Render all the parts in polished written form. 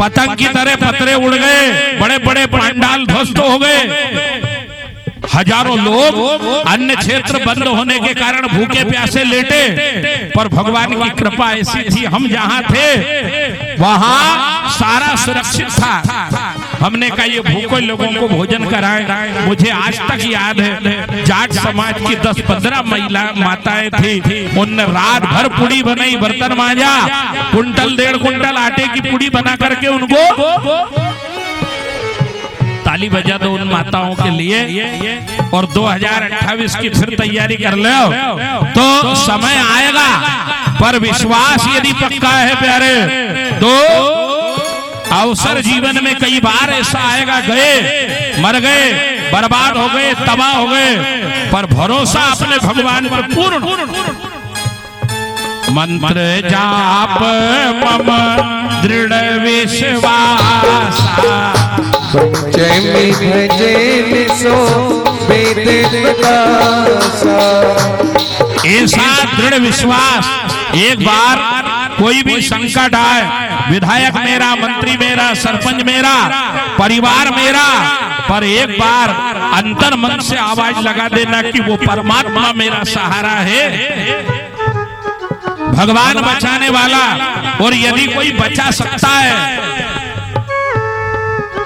पतंग की तरह पतरे उड़ गए, बड़े बड़े पंडाल ध्वस्त हो गए, हजारों लोग अन्य क्षेत्र बंद होने के कारण भूखे प्यासे लेटे, पर भगवान की कृपा ऐसी थी, हम जहां थे वहां सारा सुरक्षित था। हमने कहा ये भूखे लोगों को भोजन कराएं। मुझे आज तक याद है, जाट समाज की 10-15 महिला माताएं थी, उनने रात भर पुड़ी बनाई, बर्तन मांजा, कुंटल 1.5 कुंटल आटे की पुड़ी बना करके उनको ताली बजा दो उन माताओं के लिए। और 2028 की फिर तैयारी कर लो तो समय आएगा, पर विश्वास यदि पक्का है प्यारे तो अवसर जीवन में कई बार ऐसा आएगा, गए, मर गए, बर्बाद हो गए, तबाह हो गए, पर भरोसा अपने भगवान पर पूर्ण। मंत्र जाप मम दृढ़ विश्वास, पंचमी भजन सो वेद प्रकाशा। ऐसा दृढ़ विश्वास, एक बार कोई भी संकट आए, विधायक मेरा, मंत्री मेरा, सरपंच मेरा, परिवार मेरा, पर एक बार अंतर मन से आवाज लगा देना कि वो परमात्मा मेरा सहारा है, भगवान बचाने वाला। और यदि कोई बचा सकता है,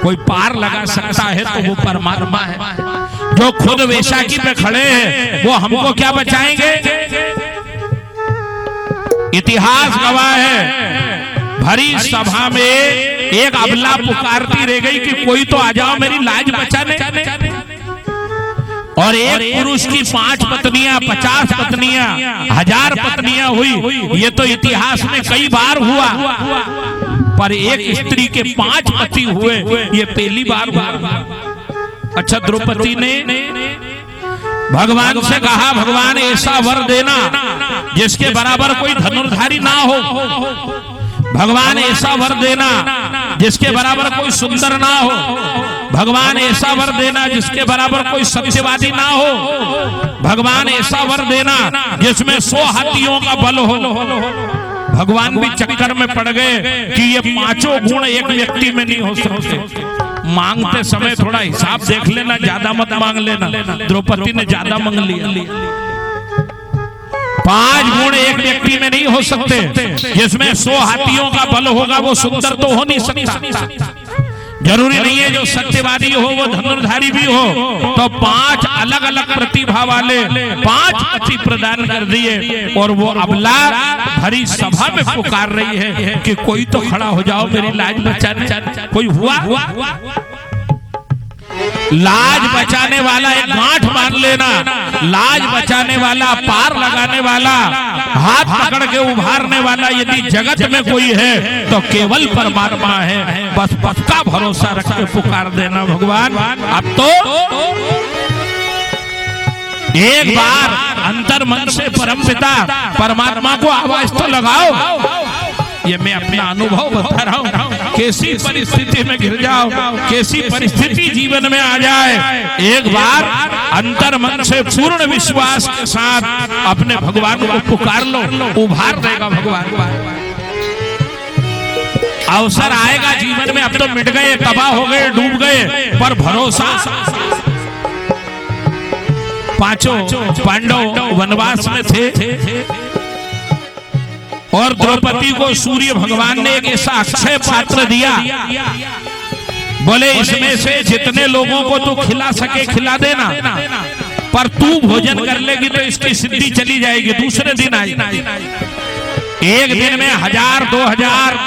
कोई पार लगा सकता है, तो वो परमात्मा है। जो खुद वैशाखी पे खड़े हैं वो हमको क्या बचाएंगे? इतिहास गवाह है, भरी सभा में एक अबला पुकारती रह गई कि कोई तो आ जाओ मेरी लाज बचाने। और एक पुरुष की 5 पत्नियां, 50 पत्नियां, 1000 पत्नियां हुई, ये तो इतिहास में कई बार हुआ, पर एक स्त्री के 5 पति हुए, ये पहली बार हुआ। अच्छा, द्रौपदी ने भगवान से कहा, भगवान ऐसा वर देना जिसके बराबर कोई धनुर्धारी ना हो, भगवान ऐसा वर देना जिसके बराबर कोई सुंदर ना हो, भगवान ऐसा वर देना जिसके बराबर कोई सत्यवादी ना हो, भगवान ऐसा वर देना जिसमें 100 हाथियों का बल हो। भगवान भी चक्कर में पड़ गए कि ये 5 गुण एक व्यक्ति में नहीं हो सकते। मांगते समय थोड़ा हिसाब देख लेना, ज्यादा मत मांग लेना। द्रौपदी ने ज्यादा मांग लिया। 5 गुण एक व्यक्ति में नहीं हो सकते, जिसमें 100 हाथियों का बल होगा वो सुंदर तो हो नहीं सकता। जरूरी नहीं है जो सत्यवादी हो वो धनुर्धारी भी हो। तो 5 अलग अलग प्रतिभा वाले 5 पति प्रदान कर दिए, और वो अबला भरी सभा में पुकार रही है कि कोई तो खड़ा हो जाओ मेरी लाज बचाने। कोई हुआ? लाज बचाने वाला एक गांठ मान लेना, लाज बचाने वाला, पार लगाने वाला, हाथ पकड़ के उभारने वाला यदि जगत में कोई है तो केवल परमात्मा है। बस पक्का भरोसा रख के पुकार देना, भगवान अब तो एक बार अंतर मन से परमपिता परमात्मा को आवाज तो लगाओ। ये मैं अपना अनुभव बता रहा हूँ, कैसी परिस्थिति में गिर जाओ, कैसी परिस्थिति जीवन में आ जाए, एक बार अंतर मन से पूर्ण विश्वास के साथ अपने भगवान को पुकार लो, उभार देगा भगवान। अवसर आएगा जीवन में, अब तो मिट गए, तबाह हो गए, डूब गए, पर भरोसा। 5 पांडव वनवास में थे और द्रौपदी को सूर्य भगवान ने एक ऐसा अक्षय पात्र दिया, बोले इसमें से जितने लोगों को तू खिला सके खिला देना, पर तू भोजन कर लेगी तो इसकी सिद्धि चली जाएगी। दूसरे दिन आई, एक दिन में 1000, 2000,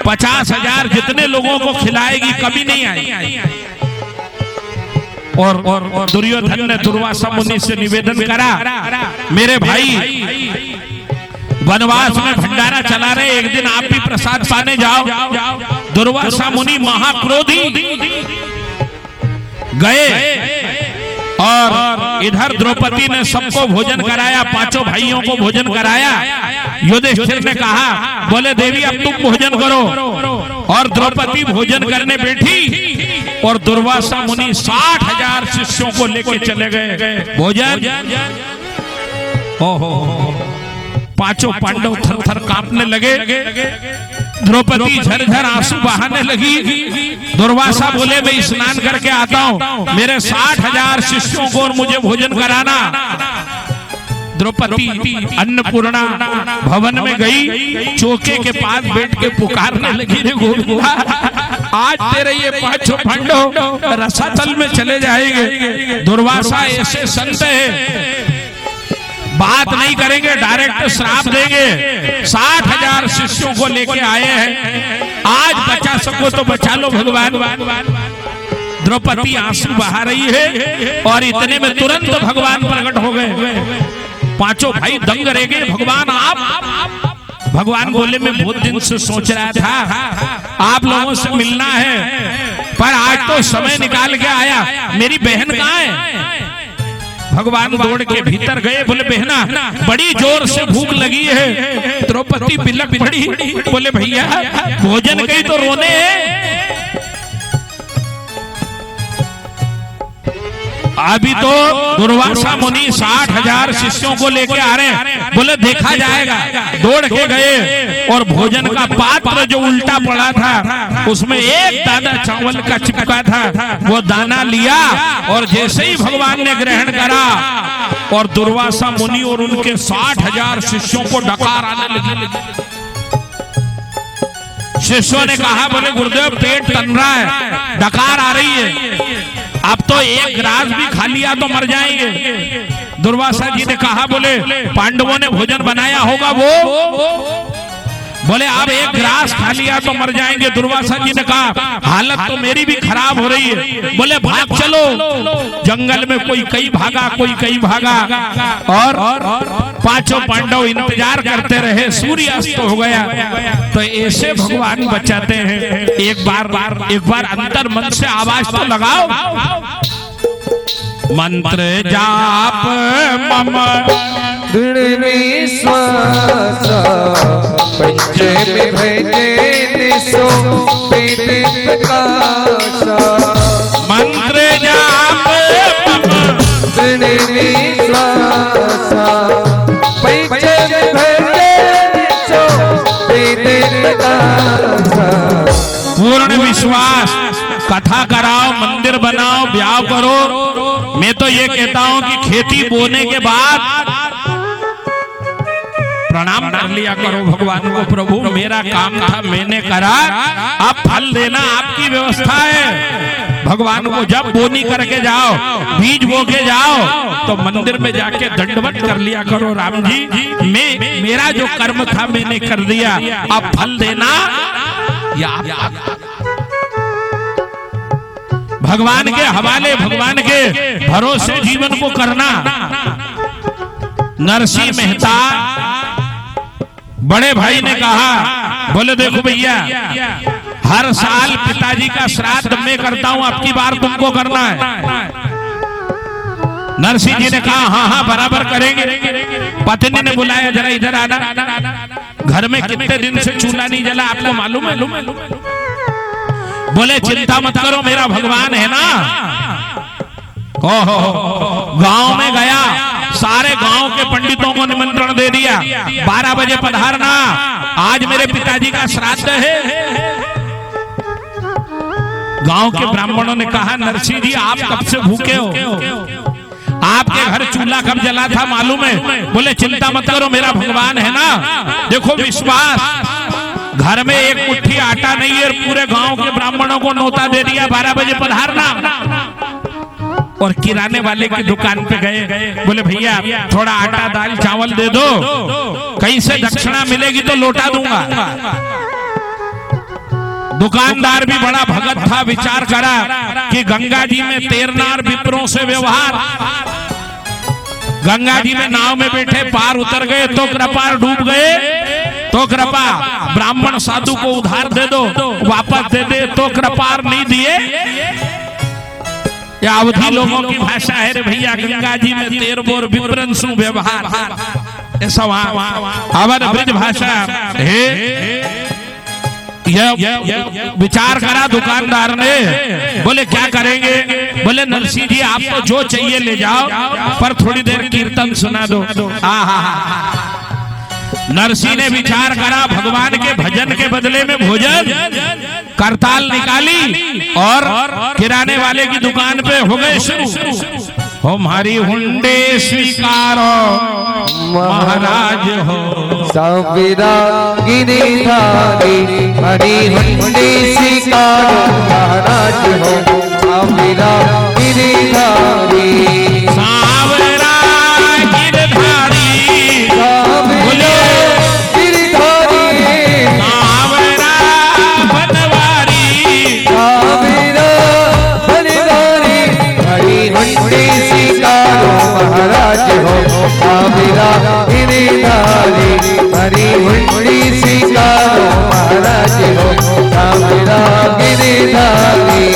50,000 जितने लोगों को खिलाएगी, कभी नहीं आई। और दुर्योधन ने दुर्वासा मुनि से निवेदन करा, मेरे भाई वनवास में भंडारा चला रहे, एक दिन आप भी प्रसाद पाने जाओ। दुर्वासा मुनि महाक्रोधी गए और इधर द्रौपदी ने सबको भोजन कराया, 5 भाइयों को भोजन कराया। युधिष्ठिर ने कहा, बोले देवी अब तुम भोजन करो, और द्रौपदी भोजन करने बैठी और दुर्वासा मुनि 60,000 शिष्यों को लेकर चले गए भोजन। ओहो, 5 पांडव थर थर कांपने लगे। द्रौपदी झरझर आंसू बहाने लगी। दुर्वासा बोले मैं स्नान करके आता हूं, मेरे 60,000 शिष्यों को और मुझे भोजन कराना। द्रौपदी अन्नपूर्णा भवन में गई, चौके के पास बैठ के पुकारने लगी, रे गोविंदा आज तेरे ये 5 पांडव रसातल में चले जाएंगे। दुर्वासा ऐसे संत है, बात नहीं करेंगे, डायरेक्ट श्राप देंगे। 60,000 शिष्यों को लेके आए हैं, आज बचा सको तो बचा लो भगवान। द्रौपदी आंसू बहा रही है और इतने में तुरंत भगवान प्रकट हो गए। पांचों भाई दंग रह गए, भगवान आप। भगवान बोले मैं बहुत दिन से सोच रहा था आप लोगों से मिलना है, पर आज तो समय निकाल के आया। मेरी बहन कहाँ है? भगवान दौड़ के भीतर गए, बोले बहना बड़ी जोर से भूख लगी है। द्रौपदी बिलक पड़ी, बोले भैया भोजन कहीं तो रोने हैं। अभी तो दुर्वासा मुनि 60,000 शिष्यों को लेके आ रहे हैं, बोले देखा जाएगा। दौड़ के गए और भोजन का पात्र जो उल्टा पड़ा था उसमें एक दाना चावल का चिपका था, वो दाना लिया और जैसे ही भगवान ने ग्रहण करा और दुर्वासा मुनि और उनके 60,000 शिष्यों को डकार आने लगी। शिष्यों ने कहा बोले गुरुदेव पेट तन रहा है, डकार आ रही है, अब तो एक ग्रास भी खा लिया तो मर जाएंगे। दुर्वासा जी ने कहा बोले पांडवों ने भोजन बनाया होगा वो, बोले अब एक ग्रास खा लिया तो मर जाएंगे। दुर्वासा जी ने कहा हालत तो मेरी भी खराब हो रही है, बोले भाग चलो। जंगल में कोई कहीं भागा, कोई कहीं भागा और पांचों पांडव इंतजार करते रहे। सूर्यास्त हो गया तो ऐसे भगवान बचाते हैं। एक बार अंतर मन से आवाज तो लगाओ, मंत्र जाप मम दृढ़ विश्वास पंचम भजे सो वेद प्रकाशा। मंत्र जाप मम दृढ़ विश्वास पंचम भजे सो वेद प्रकाशा। पूर्ण विश्वास, कथा कराओ, मंदिर बनाओ, ब्याह करो। मैं तो ये कहता हूं कि खेती बोने के बाद प्रणाम कर लिया करो भगवान को, प्रभु मेरा काम था मैंने करा, अब फल देना आपकी व्यवस्था है। भगवान को जब बोनी करके जाओ, बीज बो के जाओ तो मंदिर में जाके दंडवत कर लिया करो, राम जी मेरा जो कर्म था मैंने कर दिया, अब फल देना या भगवान के हवाले, भगवान के भरोसे जीवन को करना। नरसिंह मेहता बड़े भाई ने कहा, बोले देखो भैया हर साल पिताजी का श्राद्ध मैं करता हूं, अब की बार तुमको करना है। नरसिंह जी ने कहा हाँ बराबर करेंगे। पत्नी ने बुलाया जरा इधर आना, घर में कितने दिन से चूल्हा नहीं जला आपको मालूम है? बोले चिंता मत करो मेरा भगवान है ना। ओहो गांव में गया, सारे गांव के पंडितों को निमंत्रण दे दिया, 12 बजे पधारना, आज मेरे पिताजी का श्राद्ध है। गांव के ब्राह्मणों ने कहा नरसिंह जी आप कब से भूखे हो, आपके घर चूल्हा कब जला था मालूम है? बोले चिंता मत करो मेरा भगवान है ना। देखो विश्वास, घर में एक मुट्ठी आटा नहीं है, पूरे गांव के ब्राह्मणों को नौता दे दिया, 12 बजे पधारना। और किराने वाले की दुकान पे गए, बोले भैया थोड़ा आटा दाल चावल दे दो, कहीं से दक्षिणा मिलेगी तो लौटा दूंगा। दुकानदार भी बड़ा भगत था, विचार करा कि गंगा जी में तैरनार विप्रों से व्यवहार, गंगा जी में नाव में बैठे पार उतर गए तो कृपा, डूब गए तो कृपा, ब्राह्मण साधु को उधार दे दो वापस दे दे तो कृपा, नहीं दिए। या अवधि लोगों की भाषा है रे भैया, गंगा जी में तेर बोर विप्रन सु व्यवहार, ऐसा अवध ब्रज भाषा है। विचार करा दुकानदार ने, बोले क्या करेंगे? बोले नरसिंह जी आपको जो चाहिए ले जाओ, पर थोड़ी देर कीर्तन सुना दो। नरसिंह ने विचार करा, भगवान के भजन के बदले में भोजन, करताल निकाली और किराने वाले की दुकान पे हो गए शुरू। हमारी हुंडे स्वीकारो महाराज हो, साविरा गिरिधारी हरि हुंडी स्वीकारो महाराज हो, साविरा गिरिधारी सावरा गिरधारी, साविरा गिरिधारी सावरा बनवारी, साविरा बनवारी हरि हुंडी स्वीकारो महाराज हो, साविरा गिरिधारी हरि हुंडी स्वीकारो महाराज हो, साविरा गिरिधारी।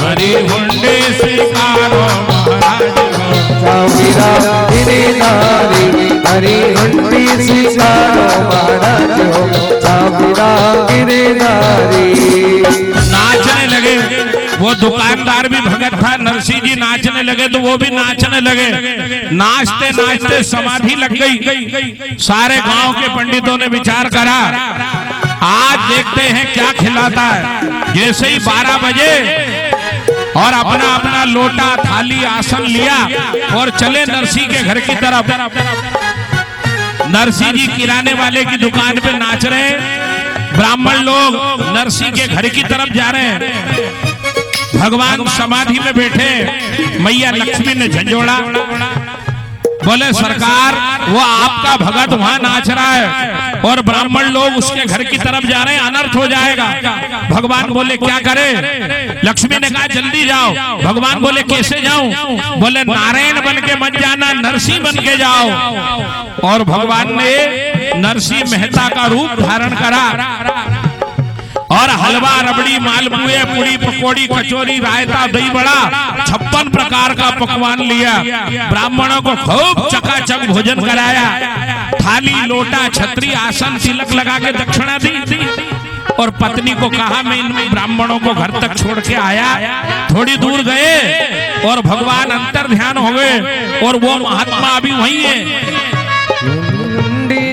हरि हुंडे स्वीकारो महाराज हो, साविरा गिरिधारी हरि हुंडी स्वीकारो महाराज हो, साविरा गिरिधारी। नाचने लगे। वो दुकानदार भी भगत था, नरसिंह जी नाचने लगे तो वो भी नाचने लगे। नाचते नाचते समाधि लग गई। सारे गांव के पंडितों ने विचार करा, आज देखते हैं क्या खिलाता है। जैसे ही 12 बजे और अपना अपना लोटा थाली आसन लिया और चले नरसिंह के घर की तरफ। नरसिंह जी किराने वाले की दुकान पे नाच रहे हैं, ब्राह्मण लोग नरसिंह के घर की तरफ जा रहे हैं। भगवान समाधि में बैठे, मैया लक्ष्मी ने झंझोड़ा, बोले सरकार वो आपका भगत वहां नाच रहा है और ब्राह्मण लोग उसके घर की तरफ जा रहे हैं, अनर्थ हो जाएगा। भगवान बोले क्या करे? लक्ष्मी ने कहा जल्दी जाओ। भगवान बोले कैसे जाऊं? बोले नारायण बन के मत जाना, नरसिंह बन के जाओ। और भगवान ने नरसिंह मेहता का रूप धारण करा और हलवा, रबड़ी, मालपुए, पूड़ी, पकौड़ी, कचौरी, रायता, दही बड़ा, 56 प्रकार का पकवान लिया। ब्राह्मणों को खूब चकाचक भोजन कराया। थाली, लोटा, छतरी, आसन, तिलक लगा के दक्षिणा दी और पत्नी को कहा मैं इन ब्राह्मणों को घर तक छोड़ के आया। थोड़ी दूर गए और भगवान अंतर ध्यान हो गए और वो महात्मा अभी वहीं है।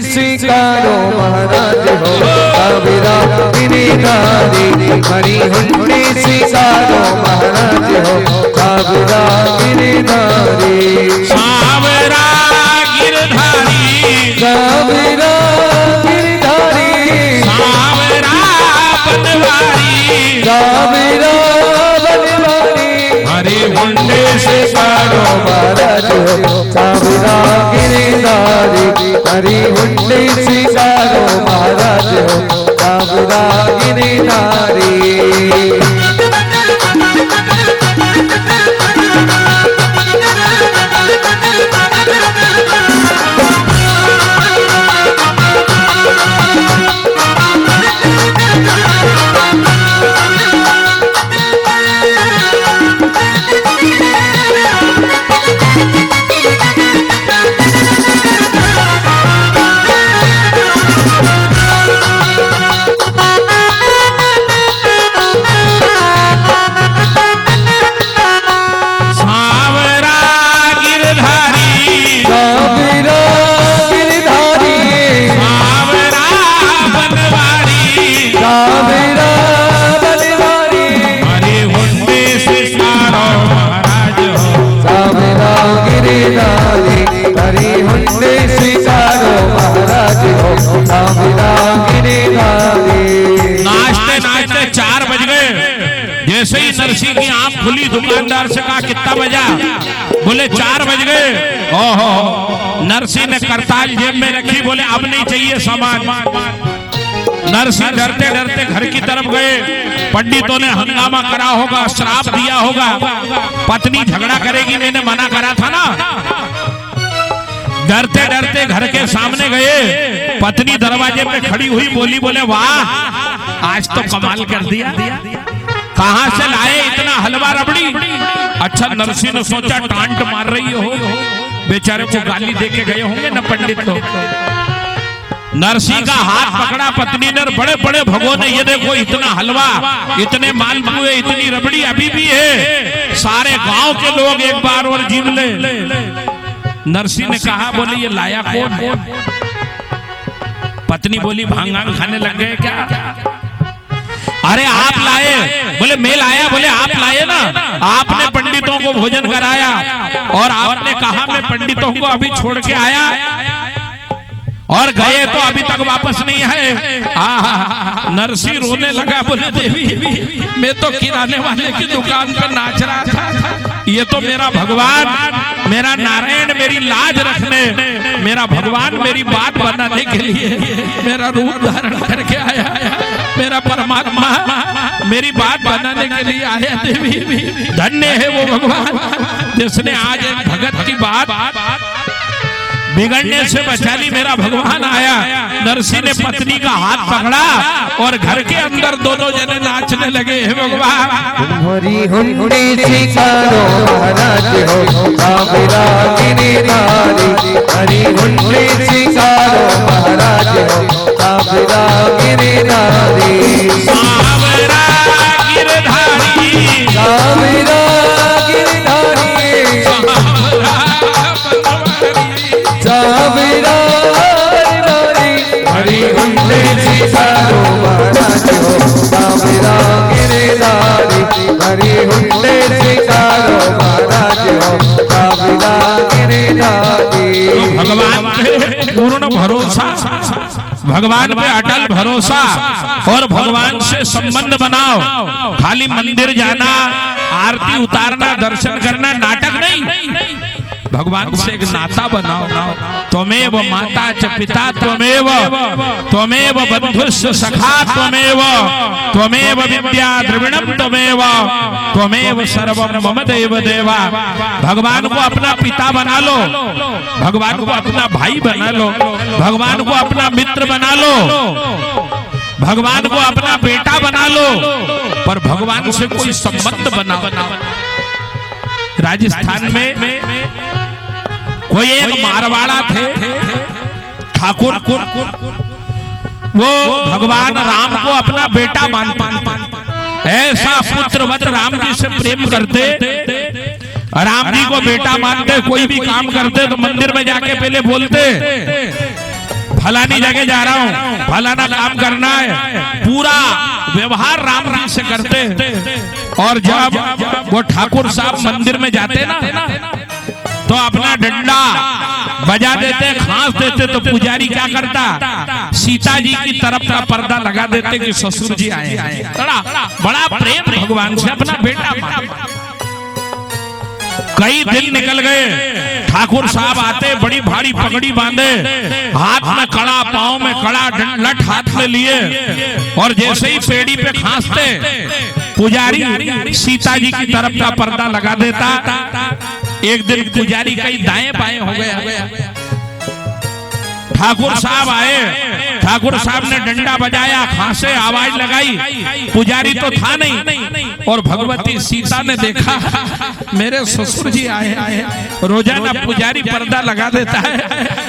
स्वीकारो महाराज हो, साविरा गिरिधारी हरि हुंडी स्वीकारो महाराज हो, साविरा गिरिधारी सावरा गिरधारी, साविरा गिरिधारी सावरा बनवारी, साविरा बनवारी हरि हुंडे स्वीकारो महाराज हो, साविरा गिरिधारी हरि हुंडी स्वीकारो महाराज हो, साविरा गिरिधारी। नाचते नाचते 4 बज गए। जैसे ही नरसिंह की आंख खुली, दुकानदार से कहा कितना बजा? बोले 4 बज गए। ओहो, नरसिंह ने करताल जेब में रखी, बोले अब नहीं चाहिए सामान। नरसिंह डरते डरते घर की तरफ गए। पंडितों ने हंगामा करा होगा, श्राप दिया होगा, पत्नी झगड़ा करेगी, मैंने मना करा था ना। डरते डरते घर के सामने गए, पत्नी दरवाजे पे खड़ी हुई, बोले वाह आज तो कमाल कर दिया, कहां से लाए इतना हलवा रबड़ी। अच्छा नरसिंह ने सोचा टांट मार रही हो, बेचारे को गाली दे के गए होंगे ना पंडित लोग। नरसिंह का हाथ पकड़ा पत्नी ने, बड़े बड़े भगोने, ये देखो इतना हलवा, इतने मालपुए, इतनी रबड़ी अभी भी है, सारे गांव के लोग एक बार और जीव ले। नरसिंह ने कहा, बोले ये लाया कौन है? पत्नी बोली भांग खाने लग गए क्या? अरे आप लाए? बोले मैं लाया। बोले आप लाए ना, आपने पंडितों को भोजन कराया और आपने कहा मैं पंडितों को अभी छोड़ के आया और गए तो अभी तक वापस नहीं है। नरसिंह रोने लगा, बोले देवी मैं तो किराने वाले की दुकान पर नाच रहा था, ये तो मेरा भगवान, मेरा नारायण मेरी लाज रखने, मेरा भगवान मेरी बात बनाने के लिए मेरा रूप धारण करके आया, मेरा परमात्मा मेरी बात बनाने के लिए आया। देवी धन्य है वो भगवान जिसने आज एक भगत की बात बिगड़ने से बचा ली, मेरा भगवान आया। नरसिंह ने पत्नी का हाथ पकड़ा और घर के अंदर दोनों जने नाचने लगे। हे भगवान हरी हुंडी सिकारो महाराज हो काबरा गिरधारी, हरी हुंडी सिकारो महाराज हो काबरा गिरधारी, काबरा गिरधारी, काबरा गिरधारी, हरी हुंडी सिकारो महाराज हो काबरा गिरधारी, हरी हुंडी सिकारो महाराज हो काबरा गिरधारी। भगवान पे पूर्ण भरोसा, भगवान पे अटल भरोसा और भगवान से संबंध बनाओ। खाली मंदिर जाना, आरती उतारना, दर्शन करना नाटक नहीं, भगवान से एक नाता बनाओ। त्वमेव माता च पिता त्वमेव, त्वमेव बंधुश्च सखा त्वमेव, त्वमेव विद्या द्रविणम त्वमेव, त्वमेव सर्वम मम देव देवा। भगवान को अपना पिता बना लो, भगवान को अपना भाई बना लो, भगवान को अपना मित्र बना लो, भगवान को अपना बेटा बना लो, पर भगवान से कोई संबंध बनाओ। राजस्थान में कोई एक मारवाड़ा थे ठाकुर, वो भगवान राम को अपना बेटा मानते, ऐसा पुत्रवत राम जी से प्रेम करते, राम जी को बेटा मानते। कोई भी काम करते तो मंदिर में जाके पहले बोलते फलानी जगह जा रहा हूँ, फलाना काम करना है, पूरा व्यवहार राम जी से करते। और जब वो ठाकुर साहब मंदिर में जाते ना तो अपना डंडा बजा देते, खांस देते, तो पुजारी क्या करता, सीता जी की तरफ का पर्दा लगा देते कि ससुर जी आए। बड़ा प्रेम भगवान से अपना बेटा मानता। कई दिन निकल गए, ठाकुर साहब आते, बड़ी भारी पगड़ी बांधे, हाथ में कड़ा, पांव में कड़ा, लठ हाथ में लिए, और जैसे ही पेड़ी पे खांसते पुजारी सीता जी की तरफ का पर्दा लगा देता। एक दिन पुजारी कई दाएं बाएं हो गया, ठाकुर साहब आए, ठाकुर साहब ने डंडा बजाया, खांसे, आवाज लगाई, पुजारी तो था नहीं, और भगवती सीता ने देखा मेरे ससुर जी आए। रोजाना पुजारी पर्दा लगा देता है,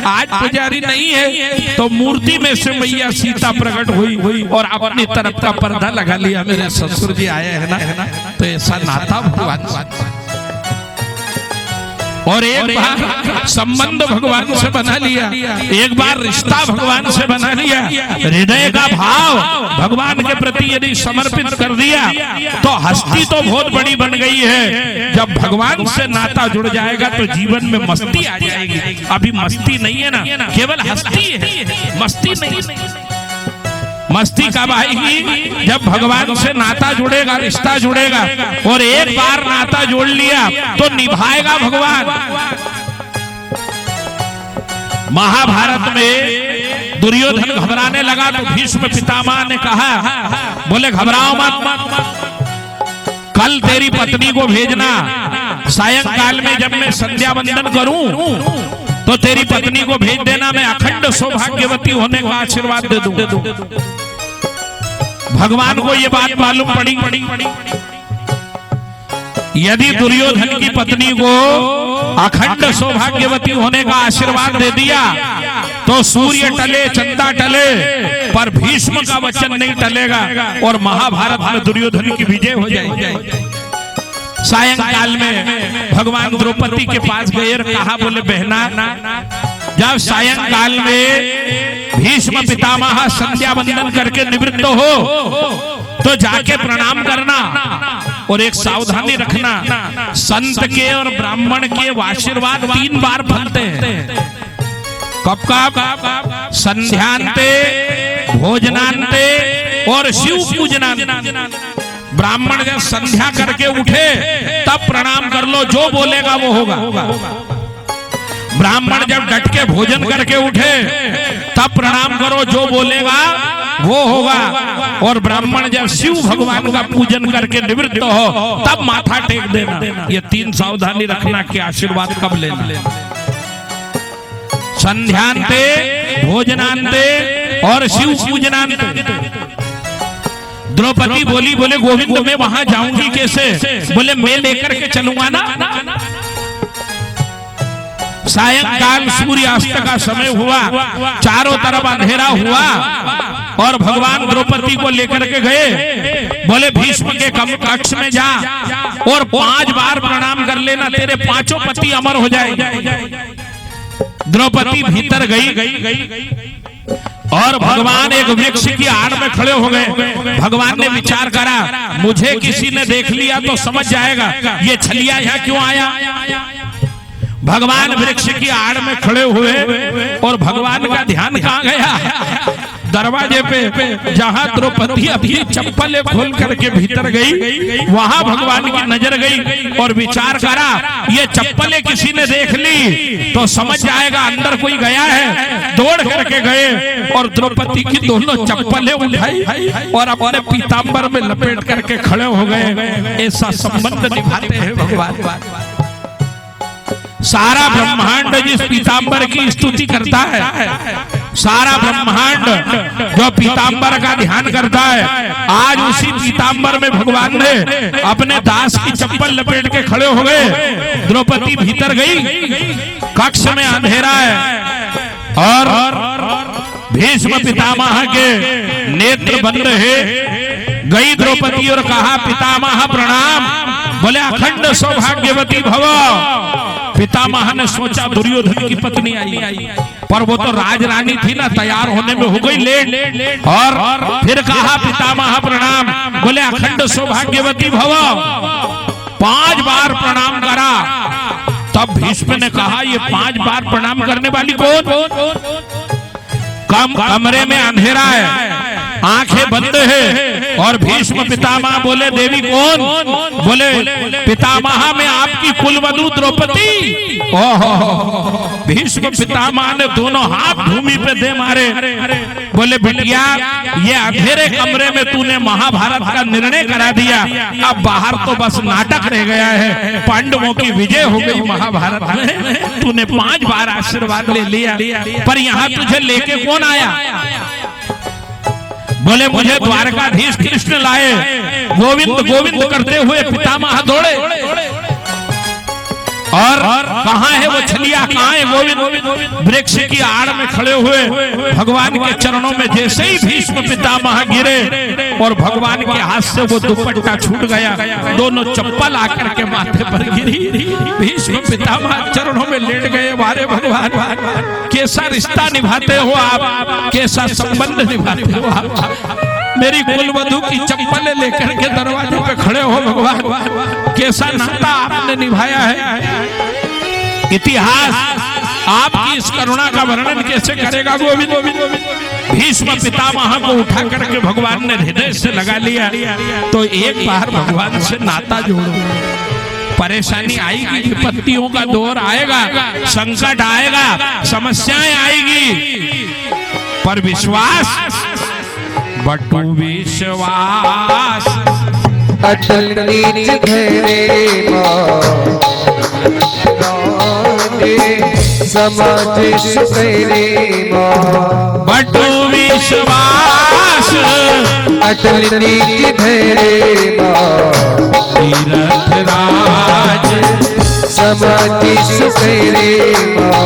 आज पुजारी नहीं है तो मूर्ति में से मैया सीता प्रकट हुई और अपनी तरफ का पर्दा लगा लिया, मेरे ससुर जी आए है ना। तो ऐसा नाता भगवान, और एक बार संबंध भगवान से बना लिया, एक बार रिश्ता भगवान से बना लिया, हृदय का भाव भगवान के प्रति यदि समर्पित कर दिया तो हस्ती तो बहुत बड़ी बन गई है। जब भगवान से नाता जुड़ जाएगा तो जीवन में मस्ती आ जाएगी। अभी मस्ती नहीं है ना, केवल हस्ती है, मस्ती नहीं। मस्ती कब आएगी, जब भगवान से नाता जुड़ेगा, रिश्ता जुड़ेगा, और एक बार नाता जोड़ लिया तो निभाएगा भगवान। महाभारत में दुर्योधन घबराने लगा तो भीष्म पितामह ने कहा, बोले घबराओ मत, कल तेरी पत्नी को भेजना, सायंकाल में जब मैं संध्या वंदन करूं तो तेरी पत्नी को भेज देना, मैं अखंड सौभाग्यवती होने का आशीर्वाद दे दूं। भगवान को ये बात मालूम पड़ी, यदि दुर्योधन की पत्नी को अखंड सौभाग्यवती होने का आशीर्वाद दे दिया तो सूर्य टले चंदा टले पर भीष्म का वचन नहीं टलेगा और महाभारत में दुर्योधन की विजय हो जाएगी। सायंकाल में भगवान द्रौपदी के पास गए और कहा, बोले बहना, जब सायंकाल में भीष्म पितामह संध्या वंदन करके निवृत्त हो तो जाके प्रणाम करना और एक सावधानी रखना, संत के और ब्राह्मण के आशीर्वाद 3 बार फलते हैं। कब? संध्यांते, भोजनांते और शिव पूजनांते। ब्राह्मण जब संध्या करके उठे तब प्रणाम कर लो, जो बोलेगा वो होगा। ब्राह्मण जब डट के भोजन करके उठे तब प्रणाम करो, जो बोलेगा वो होगा। और ब्राह्मण जब शिव भगवान का पूजन करके निवृत्त हो तब माथा टेक देना। ये 3 सावधानी रखना कि आशीर्वाद कब लेना। संध्यांते, भोजनांते और शिव पूजनांते। द्रौपदी बोली, बोले गोविंद मैं वहां जाऊंगी कैसे? बोले मैं लेकर के चलूंगा ना। सायंकाल सूर्यास्त का समय हुआ, चारों तरफ अंधेरा हुआ और भगवान द्रौपदी को लेकर के गए। बोले भीष्म के कक्ष में जा और 5 बार प्रणाम कर लेना, तेरे 5 पति अमर हो जाएंगे। द्रौपदी भीतर गई और भगवान एक वृक्ष की आड़ में खड़े हो गए। भगवान ने विचार करा, मुझे किसी ने देख लिया तो समझ जाएगा ये छलिया यहाँ क्यों आया। भगवान वृक्ष की आड़ में खड़े हुए और भगवान का ध्यान कहाँ गया? दरवाजे पे जहां द्रौपदी अपनी चप्पलें खोल करके भीतर गई, वहां भगवान की नजर गई और विचार करा, ये चप्पलें किसी ने देख ली तो समझ जाएगा अंदर कोई गया है। दौड़ करके गए और द्रौपदी की दोनों चप्पलें उठाई और अपने पीताम्बर में लपेट करके खड़े हो गए। ऐसा संबंध निभाते हैं भगवान। सारा ब्रह्मांड जिस पीताम्बर की स्तुति करता है, सारा ब्रह्मांड जो पीताम्बर का ध्यान करता है, आज उसी पीताम्बर में भगवान ने अपने दास की चप्पल लपेट के खड़े हो गए। द्रौपदी भीतर गई, कक्ष में अंधेरा है और भीष्म पितामह के नेत्र बंद है। गई द्रौपदी और कहा, पितामह प्रणाम। बोले अखंड सौभाग्यवती भव। पितामह ने सोचा दुर्योधन की पत्नी आई, पर वो तो राजरानी थी ना, तैयार होने में हो गई लेट। और फिर कहा पितामह प्रणाम। बोले अखंड सौभाग्यवती भव। 5 बार प्रणाम करा। तब भीष्म ने कहा, ये 5 बार प्रणाम करने वाली कौन? कमरे में अंधेरा है, आंखें बंद है और भीष्म पितामह बोले, देवी कौन? बोले पितामह में आपकी कुलवधू द्रौपदी। ओहो! भीष्म पितामह ने दोनों हाथ भूमि पे दे मारे। बोले बिटिया, ये अंधेरे कमरे में तूने महाभारत का निर्णय करा दिया, अब बाहर तो बस नाटक रह गया है। पांडवों की विजय हो गई महाभारत में, तूने 5 बार आशीर्वाद ले लिया, पर यहाँ तुझे लेके कौन आया? बोले मुझे द्वारकाधीश कृष्ण लाए। गोविंद गोविंद करते हुए पितामह दौड़े और कहाँ है वो छलिया, कहाँ है गोविंद? वृक्ष की आड़ में खड़े हुए भगवान के चरणों में जैसे ही भीष्म पितामह गिरे और भगवान के हाथ से वो दुपट्टा छूट गया, दोनों चप्पल आकर के माथे पर गिरी। भीष्म पितामह चरणों में लेट गए। वारे भगवान, कैसा रिश्ता निभाते हो आप, कैसा संबंध निभाते हो आप। मेरी कुलवधू की चप्पलें लेकर के दरवाजे पे खड़े हो भगवान, कैसा नाता आपने निभाया है। इतिहास आपकी इस करुणा का वर्णन कैसे करेगा गोविंद। भीष्म पितामह को उठा करके भगवान ने हृदय से लगा लिया। तो एक बार भगवान से नाता जोड़ो। परेशानी आएगी, विपत्तियों का दौर आएगा, संकट आएगा, समस्याएं आएगी, पर विश्वास, बटू विश्वास अटल नीच धरे मां समाधि सुखेरे माँ बटू विश्वास अटल नीति धैर्य माँ तीरथ राज समाधि सुखेरे माँ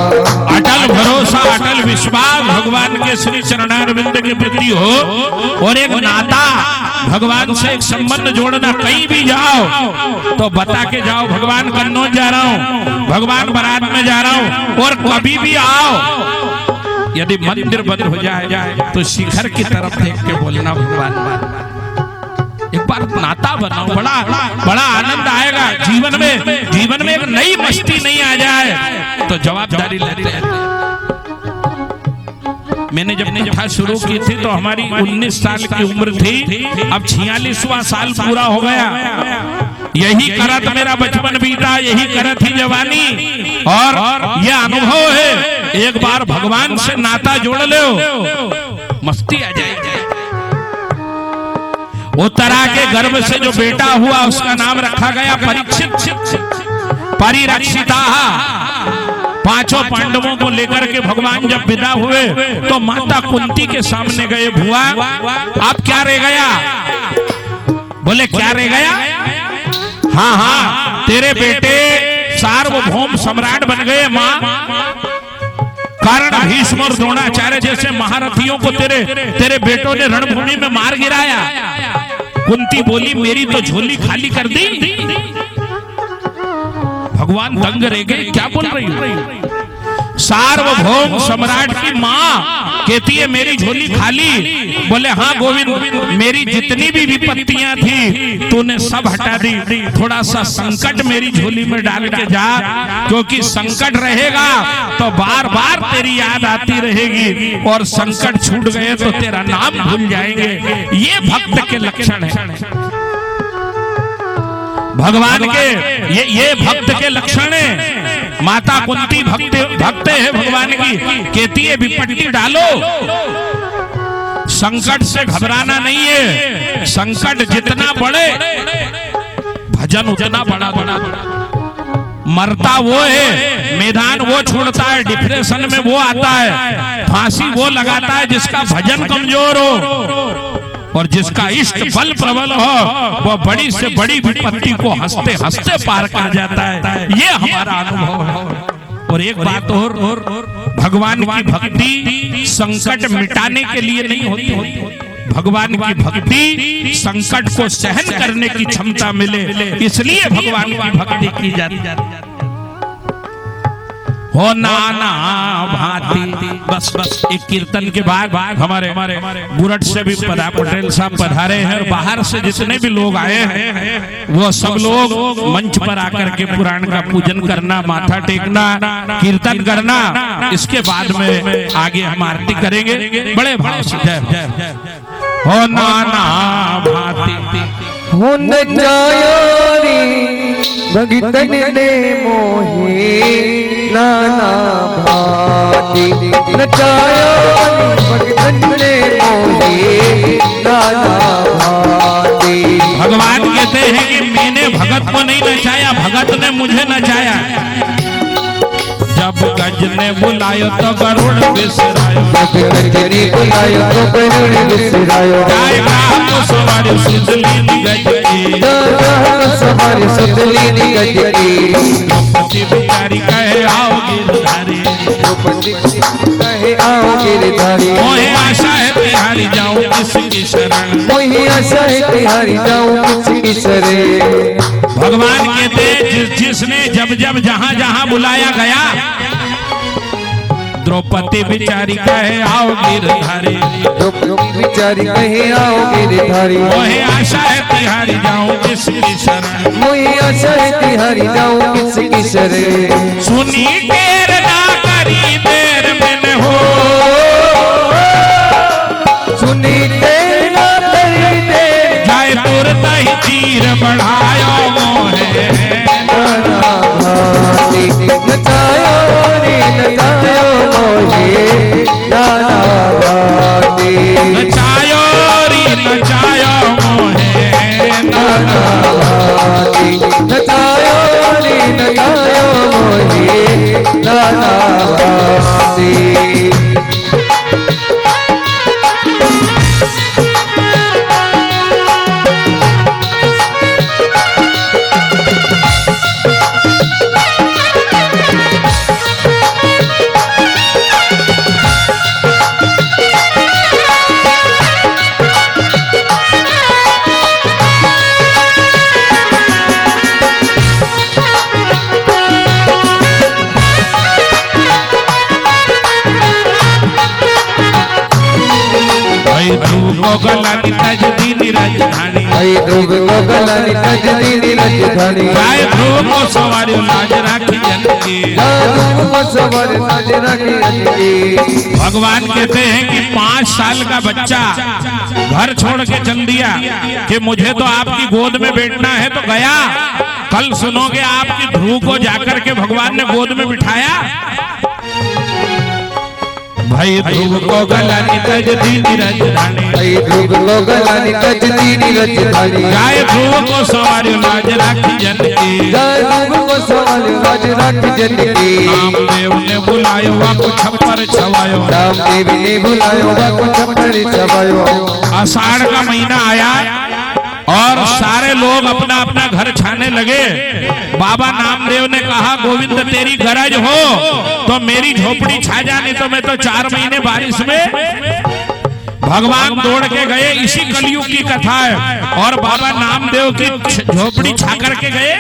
अटल भरोसा अटल विश्वास भगवान के श्री चरणारविंद के प्रति हो और एक नाता भगवान से एक संबंध जोड़ना। कहीं भी जाओ तो बता के जाओ भगवान कन्नौज जा रहा हूँ, भगवान बारात में जा रहा हूँ। और कभी भी आओ यदि मंदिर बंद हो जाए तो शिखर की तरफ देख के बोलना भगवान। एक बार नाता बनाओ, बड़ा आनंद आएगा जीवन में। जीवन में एक नई मस्ती नहीं आ जाए तो जवाबदारी लेते हैं। मैंने जब कथा शुरू की थी तो हमारी 19 साल की उम्र थी, अब 46वां साल पूरा हो गया। यही करत मेरा बचपन बीता, यही करत ही जवानी। और यह अनुभव है एक बार भगवान से नाता जोड़ लो, मस्ती आ जाएगी। उत्तरा के गर्भ से जो बेटा हुआ उसका नाम रखा गया परीक्षित। परिरक्षिता पांचों पांडवों को लेकर के भगवान जब विदा हुए तो माता कुंती के सामने गए, बुआ आप क्या रह गया? बोले क्या रह गया? हाँ तेरे बेटे सार्वभौम सम्राट बन गए माँ। कारण भीष्म और द्रोणाचार्य जैसे महारथियों को तेरे बेटों ने रणभूमि में मार गिराया। कुंती बोली मेरी तो झोली खाली कर दी। भगवान दंग रह गए, क्या बोल रही हो? सार्वभौम सम्राट की माँ कहती है मेरी झोली खाली। बोले हाँ गोविंद, मेरी जितनी भी विपत्तियां थी तूने सब हटा दी। थोड़ा सा संकट मेरी झोली में डाल के जा, क्योंकि संकट रहेगा तो बार बार तेरी याद आती रहेगी, और संकट छूट गए तो तेरा नाम भूल जाएंगे। ये भक्त के लक्षण है भगवान के, ये भक्त के लक्षण है। माता कुंती भक्त है भगवान की, कहती है विपत्ति डालो, संकट से घबराना नहीं है। संकट जितना बढ़े भजन उतना बड़ा। मरता वो है, मैदान वो छोड़ता है, डिप्रेशन में वो आता है, फांसी वो लगाता है जिसका भजन कमजोर हो। और जिसका इष्ट बल प्रबल हो वह बड़ी से बड़ी विपत्ति को हंसते हंसते पार कर जाता है। ये हमारा अनुभव है। और एक बात और, भगवान की भक्ति संकट मिटाने के लिए नहीं होती। भगवान की भक्ति संकट को सहन करने की क्षमता मिले, इसलिए भगवान की भक्ति की जाती है। हो नाना भांति। बस एक कीर्तन के बाद हमारे बुरट से भी पटेल साहब पधारे हैं, और बाहर से जितने भी लोग आए हैं वो सब लोग मंच पर आकर के पुराण का पूजन करना, माथा टेकना, कीर्तन करना। इसके बाद में आगे हम आरती करेंगे बड़े भाव से। जय हो नाना भांति हो न जायोरी भगतन ने मोहे नाना भांति। न जायोरी भगतन ने मोहे नाना भांति। भगवान कहते हैं कि मैंने भगत को नहीं नचाया, भगत ने मुझे नचाया। जब गज ने बुलायो तो गरुड़ बिसरायो, जब गज ने बुलायो तो गरुड़ बिसरायो। गाय राम सवारी सुदली गज की, सवारी सुदली गज की। द्रौपदी बिचारी कहे आओ गिरधारी, द्रौपदी कहे आओ गिरधारी। मोहे आशा है तिहारी जाऊं किसकी शरण, मोहे आशा है तिहारी जाऊं किसकी शरण। भगवान कहते जिसने जब जब जहां जहां बुलाया गया, द्रौपदी बिचारी कहे आओ गिरधारी, द्रौपदी बिचारी कहे आओ गिरधारी। मोहे आशा है तिहारी जाऊं किसकी शरण, मोहे आशा है तिहारी जाऊं किसकी शरण। सुनी देर ना करी देर में हो, सुनी देर ना करी देर, जाए तुरंत ही तीर बढ़ायो मोहे नाना भांति। नचायो रे नचायो मोहे नाना भांति। नचायो रे नचायो मोहे नाना भांति। नचायो रे नचायो मोहे नाना को गलानी तजदीनी राजधानी भाई ध्रुव को गलानी तजदीनी राजधानी गाय ध्रुव को सवारी लाज राखी जनकी ध्रुव को सवारी लाज राखी जनकी। भगवान कहते हैं कि 5 साल का बच्चा घर छोड़ के चल दिया कि मुझे तो आपकी गोद में बैठना है, तो गया। कल सुनोगे आपकी ध्रुव को जाकर के भगवान ने गोद में बिठाया। भाई ध्रुव को गलानी तजदीनी राजधानी भाई ध्रुव को गलानी तजदीनी राजधानी गाय ध्रुव को सवारी लाज राखी जनकी ध्रुव को सवारी लाज राखी जनकी। नामदेव ने बुलायो वाको छप्पर छवायो नामदेव ने बुलायो वाको छप्पर छवायो। आषाढ़ का महीना आया और सारे लोग अपना अपना घर छाने लगे। बाबा नामदेव ने कहा गोविंद तेरी गरज हो तो मेरी झोपड़ी छा जाने, तो मैं तो 4 महीने बारिश में। भगवान दौड़ के गए, इसी कलयुग की कथा है, और बाबा नामदेव की झोपड़ी छा करके गए।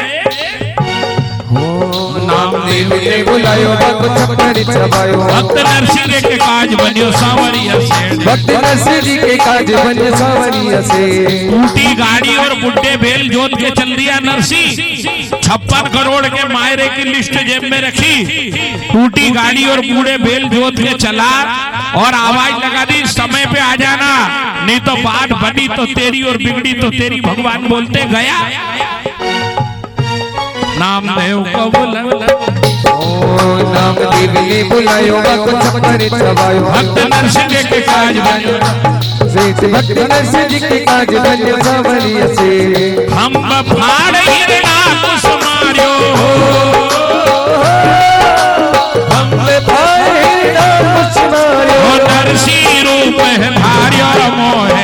नामदेव ने बुलायो वाको छप्पर छवायो। भक्त नरसिंह के काज बनियो सांवरिया से भक्त नरसिंह के काज बनियो सांवरिया से। टूटी गाड़ी और बुड्ढे बेल जोत के चल दिया नरसिंह। 56 करोड़ के मायरे की लिस्ट जेब में रखी, टूटी गाड़ी और बूढ़े बेल जोत के चला और आवाज लगा दी समय पे आ जाना, नहीं तो बात बनी तो तेरी और बिगड़ी तो तेरी। भगवान बोलते गया। नामदेव को बुला नामदेव ने बुलायो वाको छप्पर छवायो। भक्त नरसिंह के काज बनियो भक्त नरसिंह के काज बनियो सांवरिया से। हम फाड़ हिरना कुछ मारियो हम फाड़ हिरना कुछ मारियो। नरसिंह रूप है धारियो मोहे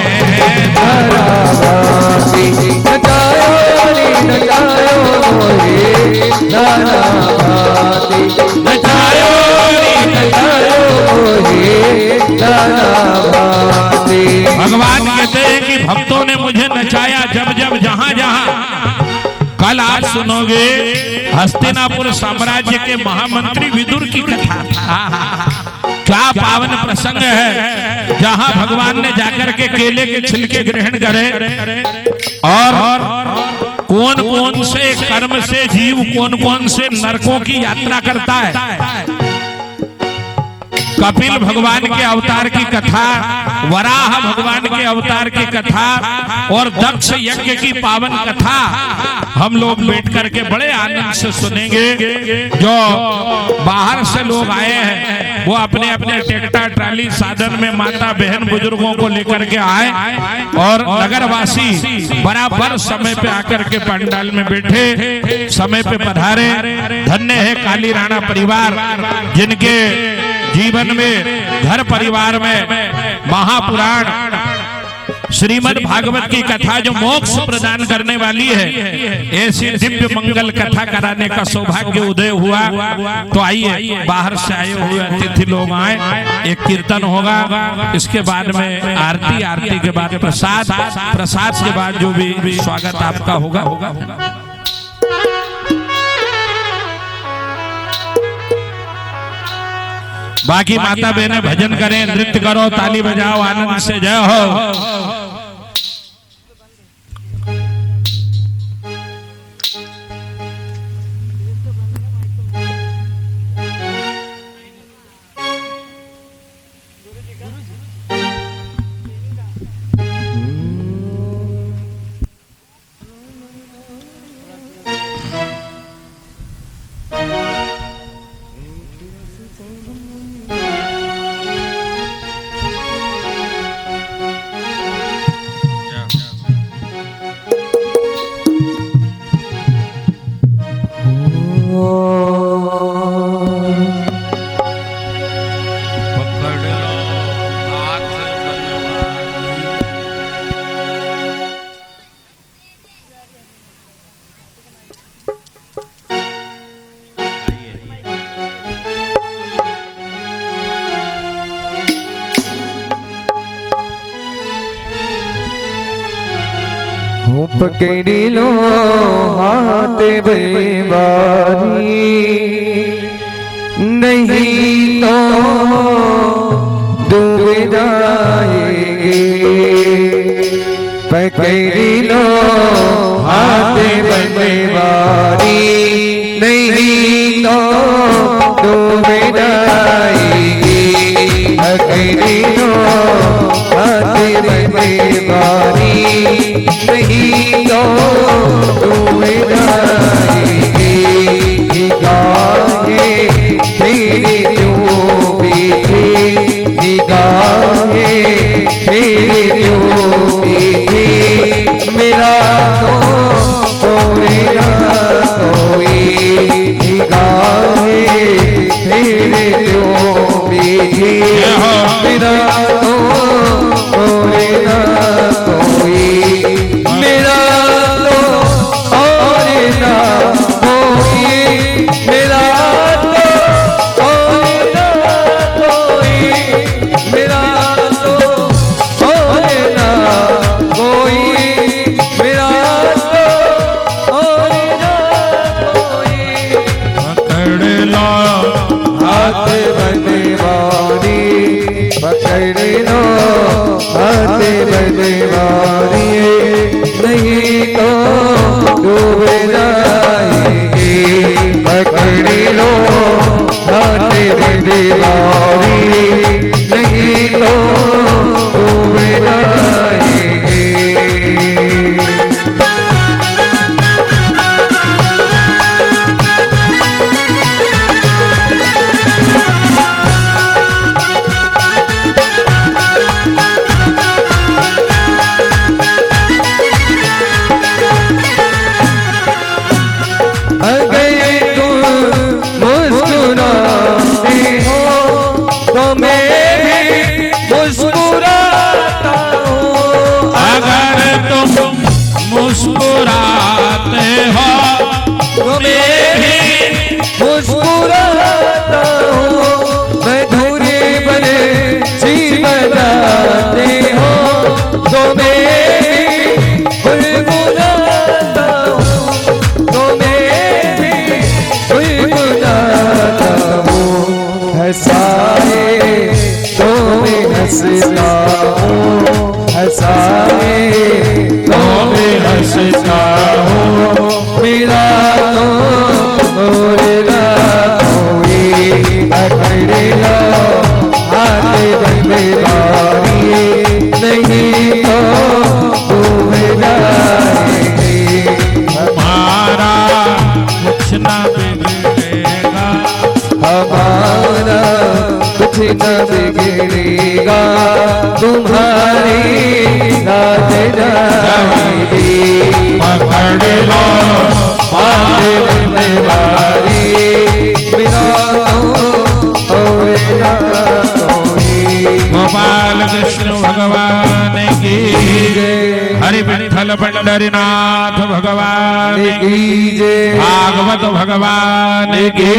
भगवान कहते हैं कि भक्तों ने मुझे नचाया जब जब जहां जहां। कल आप सुनोगे हस्तिनापुर साम्राज्य के महामंत्री विदुर की कथा। क्या पावन प्रसंग है, जहां भगवान ने जाकर के केले के छिलके ग्रहण करे और कौन कौन से कर्म से जीव कौन कौन से नरकों की यात्रा करता है। कपिल भगवान के अवतार की कथा, वराह भगवान के अवतार की कथा और दक्ष यज्ञ की पावन कथा हम लोग बैठ करके बड़े आनंद से सुनेंगे। जो बाहर से लोग आए हैं वो अपने अपने ट्रैक्टर ट्राली साधन में माता बहन बुजुर्गों को लेकर के आए और नगरवासी बराबर समय पे आकर के पंडाल में बैठे, समय पे पधारे। धन्य है काली राणा परिवार, जिनके जीवन में घर परिवार में महापुराण श्रीमद् भागवत की कथा जो मोक्ष प्रदान करने वाली है, ऐसी दिव्य मंगल कथा कराने का सौभाग्य उदय हुआ। तो आइए बाहर से आए हुए अतिथि लोग आए, एक कीर्तन होगा, इसके बाद में आरती, आरती के बाद प्रसाद, प्रसाद के बाद जो भी स्वागत आपका होगा। बाकी माता बहने भजन करें, नृत्य करो, ताली बजाओ, आनंद से जय हो। पकड़ी लो हाथ बेवारी, नहीं तो डूब जाएंगे। पकड़ी लो हाथ बंदे वारी नहीं तो डूब जाएगी पकड़ी लो हाथ बंदे वारी नहीं तो डूब जाएगी निगाहें तेरी डूबी थी निगाहें तेरी डूबी थी मेरा तो कोई ना कोई निगाहें तेरी डूबी थी मेरा तो कोई ना कोई मेरा तो और ना कोई मेरा तो और ना कोई मेरा तो और ना कोई मेरा तो और ना कोई पकड़ लो हाथ बंदे वारी पकड़ लो हाथ बंदे वारी नहीं तो डूब जाएगी पकड़ लो हाथ बंदे वारी नहीं तो डूब जाएगी अगर तुम मुस्कुराते हो तो मैं भी मुस्कुराता हूँ अगर तुम मुस्कुराते हो तो मैं भी मुस्कुराता हूँ मधुरे बने सी बजाते हो तो मैं भी मुस्कुराता हूँ तो मैं भी मुस्कुराता हूँ हंसाए तो मैं हंसता हूँ हंसाए तो मैं हंसता हूँ मेरा तो मेरा कोई पकड़ लो हाथ बंदे वारी नहीं तो डूब जाएगी हमारा कुछ ना बिगड़ेगा हमारा कुछ न बिगड़ेगा तुम्हारी रात जाएगी पकड़ लो हाथ बंदे वारी मेरा कोई ना कोई गोपाल कृष्ण भगवान की हरि विठ्ठल पंडरीनाथ भगवान की भागवत भगवान की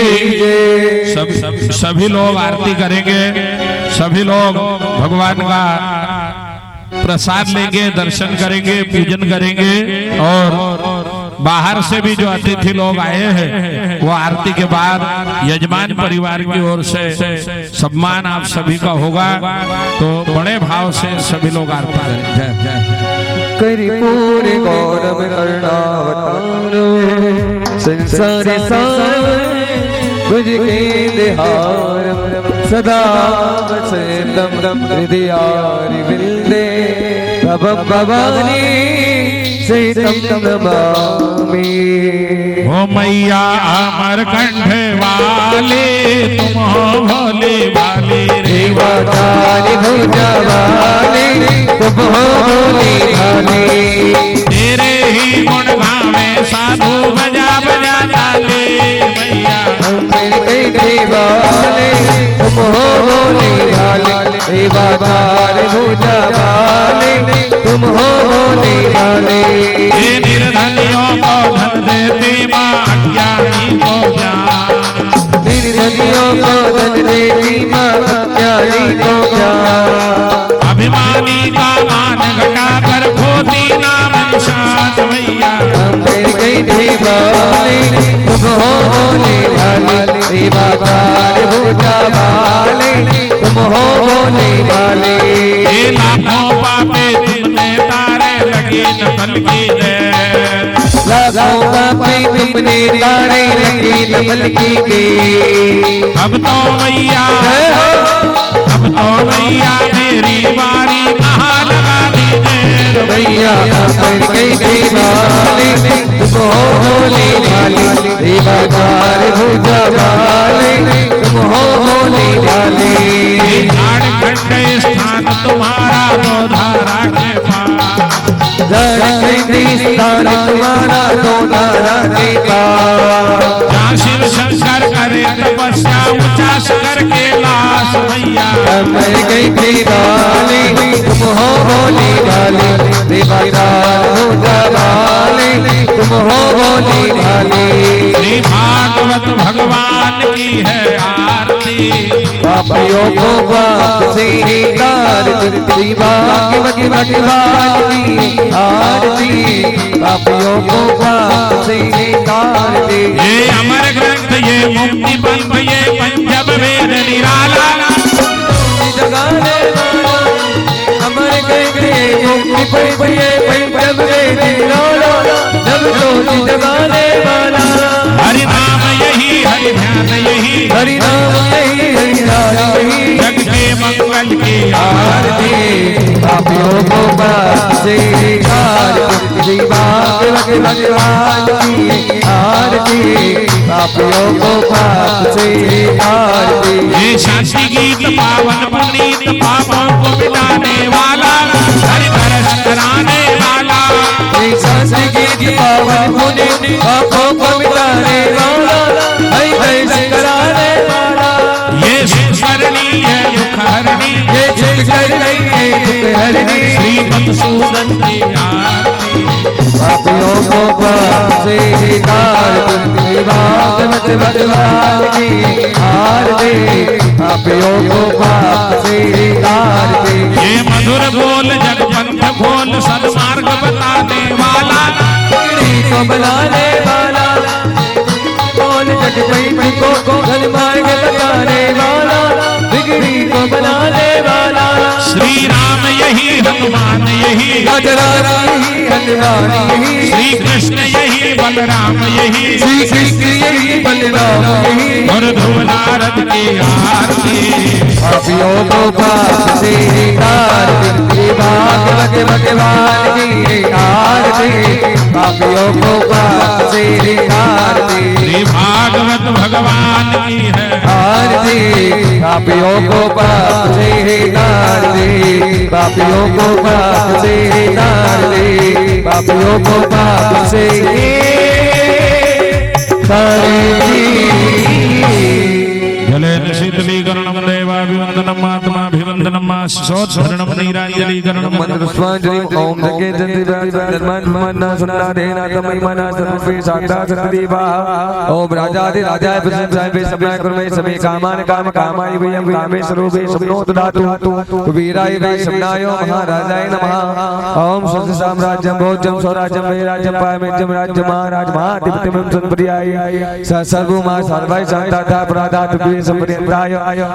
सभी लोग आरती करेंगे सभी लोग भगवान का प्रसाद लेंगे दर्शन करेंगे पूजन करेंगे और बाहर से भी जो अतिथि लोग आए हैं वो आरती के बाद यजमान परिवार की ओर से सम्मान आप सभी का होगा तो बड़े भाव से सभी लोग आरती करेंगे कर्पूर गौरव करुणावतार संसार सार भुज के देहार सदा वसंतम हृदयारि विंदे भवानी सहितं नमामि हो मैया अमर कंठ वाले तुम हो भोले वाले रेवा काली भुजा वाले तुम हो भोले वाले तेरे ही गुण गावे साधु बजा बजा डाले मैया वाले तुम हो भोले वाले रेवा काली भुजा वाले तुम हो भोले वाले ये निर्धनियों को धन देती माँ अज्ञानी को ज्ञान निर्धनियों को धन देती माँ अज्ञानी को ज्ञान अभिमानी का मान घटा कर खोती नाम निशान मैया वाले तुम हो भोले वाले रेवा काली भुजा वाले तुम हो भोले वाले ये लाखों पापे तुमने तारे लग नकल की जय। लाखों पापी तुमने तारे लगे नकल की के। अब तो मैया मेरी बारी कहाँ लगा दीजिए। भैया पर गई दीवानी तुम हो होने वाली देवदार भुजा वाली तुम हो होने वाली। झारखंड स्थान तुम्हारा गोधारा के पास। झारखंड स्थान तुम्हारा गोधारा के पास। जहाँ शिव शंकर करे तपस्या ऊंचा कर के लाश मैया। पर गई दीवानी तुम हो होने वाली देवदार भुजा वाली तुम हो होने वाली। श्री भागवत भगवान की है आरती। पापियों को पाप से तार करती भाग्यवती भगवान की आरती। पापियों को पाप से तार दे। ये अमर ग्रंथ ये मुक्ति पंथ ये पंचम वेद निराला। जगाने वाला अमर गए मुक्ति पंथ ये पंचम वेद निराला। जब ज्योति जगाने वाला हरि नाम यही हरि ध्यान यही हरि नाम यही हरि नाम यही जग के मंगल की आरती। पापियों को पाप से तार करती भाग्यवत भगवान की आरती। पापियों को पाप से तार दे। ये शांति गीत पावन पुनीत पापों को मिटाने वाला हरि बरस कराने वाला। शांति की पावन पुनीत पापों को मिटाने वाला हरि बरस कराने वाला। ये स्मरणी है दुख हरणी ये करनी है दुख हरनी। श्री मधुसूदन की आरती। पापियों को पाप से तार करती भागवत भगवान की आरती। पापियों को पाप से तार दे। ये मधुर बोल जगपंथ खोल सन्मार्ग बताने वाला। बिगड़ी को बनाने वाला बोल जगपंथ को सन्मार्ग बताने वाला। बिगड़ी को बनाने वाला श्री राम यही हनुमान यही राजरानी यही हनुमान यही श्री कृष्ण यही बलराम यही श्री कृष्ण यही बलराम यही। और ध्रुव नारद की आरती। पापियों को पाप से तार करती भागवत भगवान की आरती। पापियों को पाप से तार दे। श्री भागवत भगवान की है आरती। पापियों को पाप से तार दे। पापियों को पाप से तार दे। पापियों को पाप से तार दे। जलेन शीतलीकरणं देवाभिवन्दनम् आत्माभिवन्दनम् आशिषोद्धरणं नीराञ्जलीकरणं मंत्रस्वांजलि ओम जगे जन्मना सुनादेना तमयमना सर्वे साक्षात् सतदेवा। ओम राजादि राजाय प्रसन्नाय सभ्याय कुर्मे समे कामान काम कामाय वयं कामे स्वरूपे सप्नोत दातु वीराय वै शमनाय महाराजाय नमः। ओम स्वस्ति साम्राज्यं भोज्यं स्वराज्यं वै राज्यं पायमेज्यं राज्यं महाराज महाधिपतिं संप्रियाय सर्वमा सर्वै शांताता प्रदात वे संप्रियताय।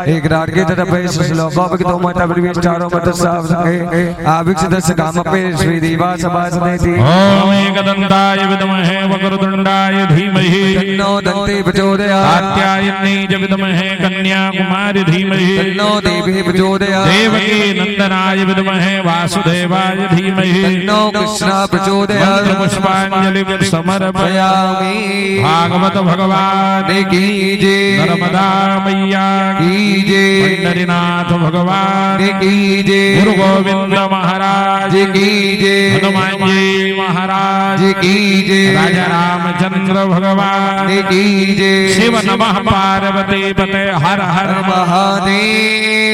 एक राग के तरफ श्लोकों के दो माता प्रवेश चारों मत साफ संगे आविक दस काम पे श्री देवा सभा समेति। ओम एकदंताय विद्महे वक्रतुंडाय धीमहि तन्नो दन्ते प्रचोदयात्। कात्यायनी च विद्महे कन्याकुमारी धीमहि तन्नो देवी प्रचोदयात्। देवकी नंदनाय विद्महे वासुदेवाय धीमहि तन्नो कृष्णा प्रचोदयात्। पुष्पांजलि समर्पयामि। भागवत भगवान की जय। नर्मदा मैया की जय। पंढरीनाथ भगवान की जय। गुरु गोविंद महाराज की जय। हनुमान जी महाराज की जय। राजा रामचंद्र भगवान की जय। शिव नमः पार्वती पते हर हर महादेव।